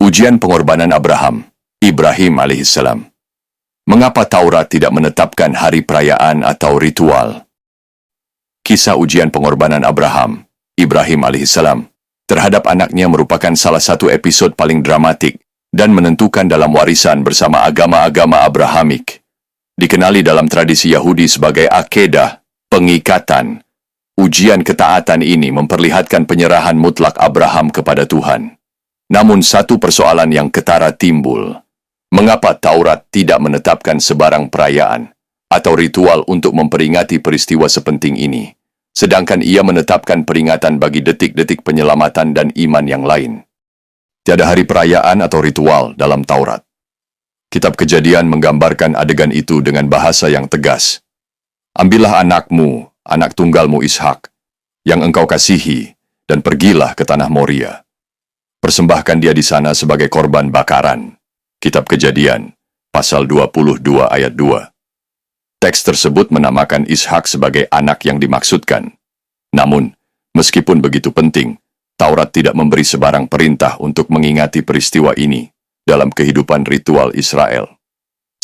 Ujian pengorbanan Abraham, Ibrahim alaihissalam. Mengapa Taurat tidak menetapkan hari perayaan atau ritual? Kisah ujian pengorbanan Abraham, Ibrahim alaihissalam, terhadap anaknya merupakan salah satu episode paling dramatik dan menentukan dalam warisan bersama agama-agama Abrahamik. Dikenali dalam tradisi Yahudi sebagai akedah, pengikatan. Ujian ketaatan ini memperlihatkan penyerahan mutlak Abraham kepada Tuhan. Namun satu persoalan yang ketara timbul. Mengapa Taurat tidak menetapkan sebarang perayaan atau ritual untuk memperingati peristiwa sepenting ini, sedangkan ia menetapkan peringatan bagi detik-detik penyelamatan dan iman yang lain? Tiada hari perayaan atau ritual dalam Taurat. Kitab Kejadian menggambarkan adegan itu dengan bahasa yang tegas. Ambillah anakmu, anak tunggalmu Ishak, yang engkau kasihi, dan pergilah ke tanah Moria. Persembahkan dia di sana sebagai korban bakaran. Kitab Kejadian, pasal 22 ayat 2. Teks tersebut menamakan Ishak sebagai anak yang dimaksudkan. Namun, meskipun begitu penting, Taurat tidak memberi sebarang perintah untuk mengingati peristiwa ini dalam kehidupan ritual Israel.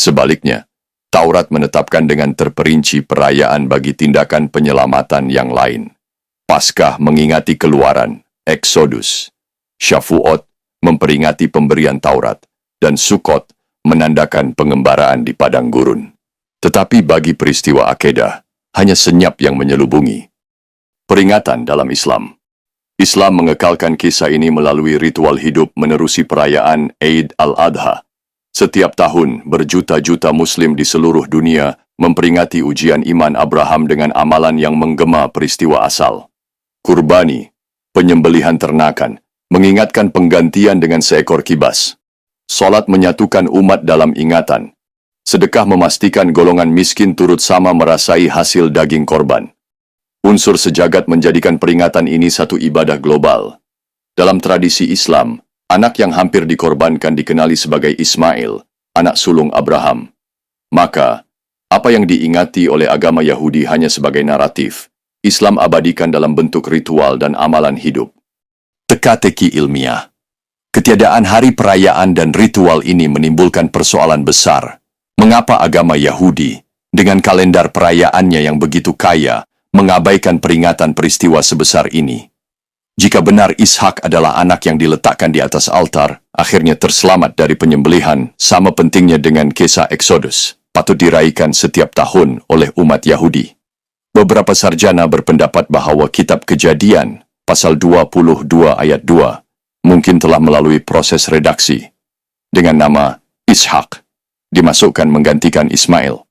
Sebaliknya, Taurat menetapkan dengan terperinci perayaan bagi tindakan penyelamatan yang lain. Paskah mengingati keluaran, Eksodus. Syafuot memperingati pemberian Taurat, dan Sukot menandakan pengembaraan di padang gurun. Tetapi bagi peristiwa akedah, hanya senyap yang menyelubungi. Peringatan dalam Islam. Islam mengekalkan kisah ini melalui ritual hidup menerusi perayaan Eid al-Adha. Setiap tahun, berjuta-juta Muslim di seluruh dunia memperingati ujian iman Abraham dengan amalan yang menggema peristiwa asal. Kurbani, penyembelihan ternakan, mengingatkan penggantian dengan seekor kibas. Salat menyatukan umat dalam ingatan. Sedekah memastikan golongan miskin turut sama merasai hasil daging korban. Unsur sejagat menjadikan peringatan ini satu ibadah global. Dalam tradisi Islam, anak yang hampir dikorbankan dikenali sebagai Ismail, anak sulung Abraham. Maka, apa yang diingati oleh agama Yahudi hanya sebagai naratif, Islam abadikan dalam bentuk ritual dan amalan hidup. Teka-teki ilmiah. Ketiadaan hari perayaan dan ritual ini menimbulkan persoalan besar. Mengapa agama Yahudi, dengan kalendar perayaannya yang begitu kaya, mengabaikan peringatan peristiwa sebesar ini? Jika benar Ishak adalah anak yang diletakkan di atas altar, akhirnya terselamat dari penyembelihan, sama pentingnya dengan kisah Eksodus, patut diraihkan setiap tahun oleh umat Yahudi. Beberapa sarjana berpendapat bahwa kitab Kejadian, pasal 22 ayat 2, mungkin telah melalui proses redaksi. Dengan nama Ishak, dimasukkan menggantikan Ismail.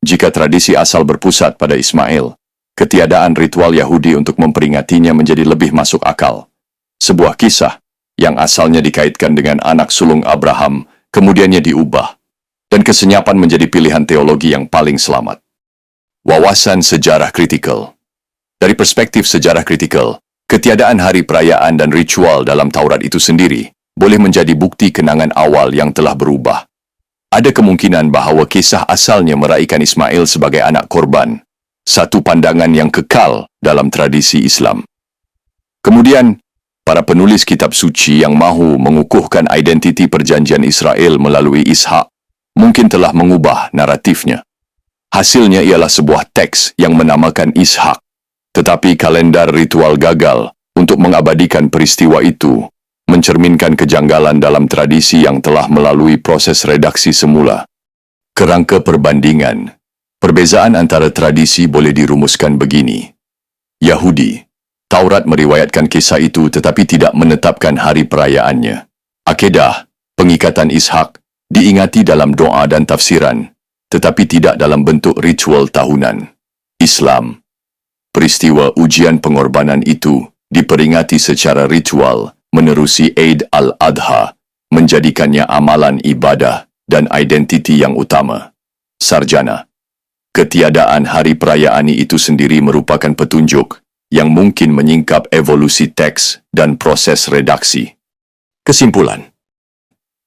Jika tradisi asal berpusat pada Ismail, ketiadaan ritual Yahudi untuk memperingatinya menjadi lebih masuk akal. Sebuah kisah yang asalnya dikaitkan dengan anak sulung Abraham, kemudiannya diubah, dan kesenyapan menjadi pilihan teologi yang paling selamat. Wawasan sejarah kritikal. Dari perspektif sejarah kritikal, ketiadaan hari perayaan dan ritual dalam Taurat itu sendiri boleh menjadi bukti kenangan awal yang telah berubah. Ada kemungkinan bahwa kisah asalnya meraihkan Ismail sebagai anak korban, satu pandangan yang kekal dalam tradisi Islam. Kemudian, para penulis kitab suci yang mahu mengukuhkan identiti perjanjian Israel melalui Ishak mungkin telah mengubah naratifnya. Hasilnya ialah sebuah teks yang menamakan Ishak. Tetapi kalendar ritual gagal untuk mengabadikan peristiwa itu, mencerminkan kejanggalan dalam tradisi yang telah melalui proses redaksi semula. Kerangka perbandingan. Perbezaan antara tradisi boleh dirumuskan begini. Yahudi, Taurat meriwayatkan kisah itu tetapi tidak menetapkan hari perayaannya. Akedah, pengikatan Ishak, diingati dalam doa dan tafsiran, tetapi tidak dalam bentuk ritual tahunan. Islam, peristiwa ujian pengorbanan itu diperingati secara ritual menerusi Eid al-Adha, menjadikannya amalan ibadah dan identiti yang utama. Sarjana, ketiadaan hari perayaan itu sendiri merupakan petunjuk yang mungkin menyingkap evolusi teks dan proses redaksi. Kesimpulan,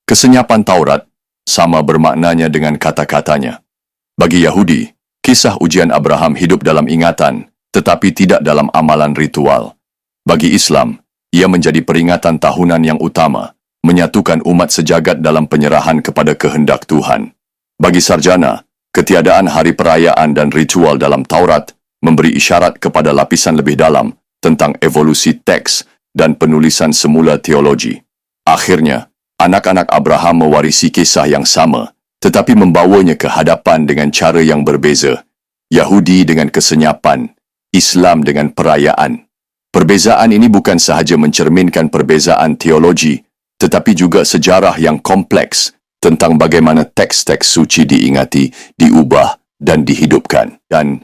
kesenyapan Taurat sama bermaknanya dengan kata-katanya. Bagi Yahudi, kisah ujian Abraham hidup dalam ingatan, tetapi tidak dalam amalan ritual. Bagi Islam, ia menjadi peringatan tahunan yang utama, menyatukan umat sejagat dalam penyerahan kepada kehendak Tuhan. Bagi sarjana, ketiadaan hari perayaan dan ritual dalam Taurat memberi isyarat kepada lapisan lebih dalam tentang evolusi teks dan penulisan semula teologi. Akhirnya, anak-anak Abraham mewarisi kisah yang sama, tetapi membawanya ke hadapan dengan cara yang berbeza. Yahudi dengan kesenyapan, Islam dengan perayaan. Perbezaan ini bukan sahaja mencerminkan perbezaan teologi, tetapi juga sejarah yang kompleks tentang bagaimana teks-teks suci diingati, diubah dan dihidupkan. Dan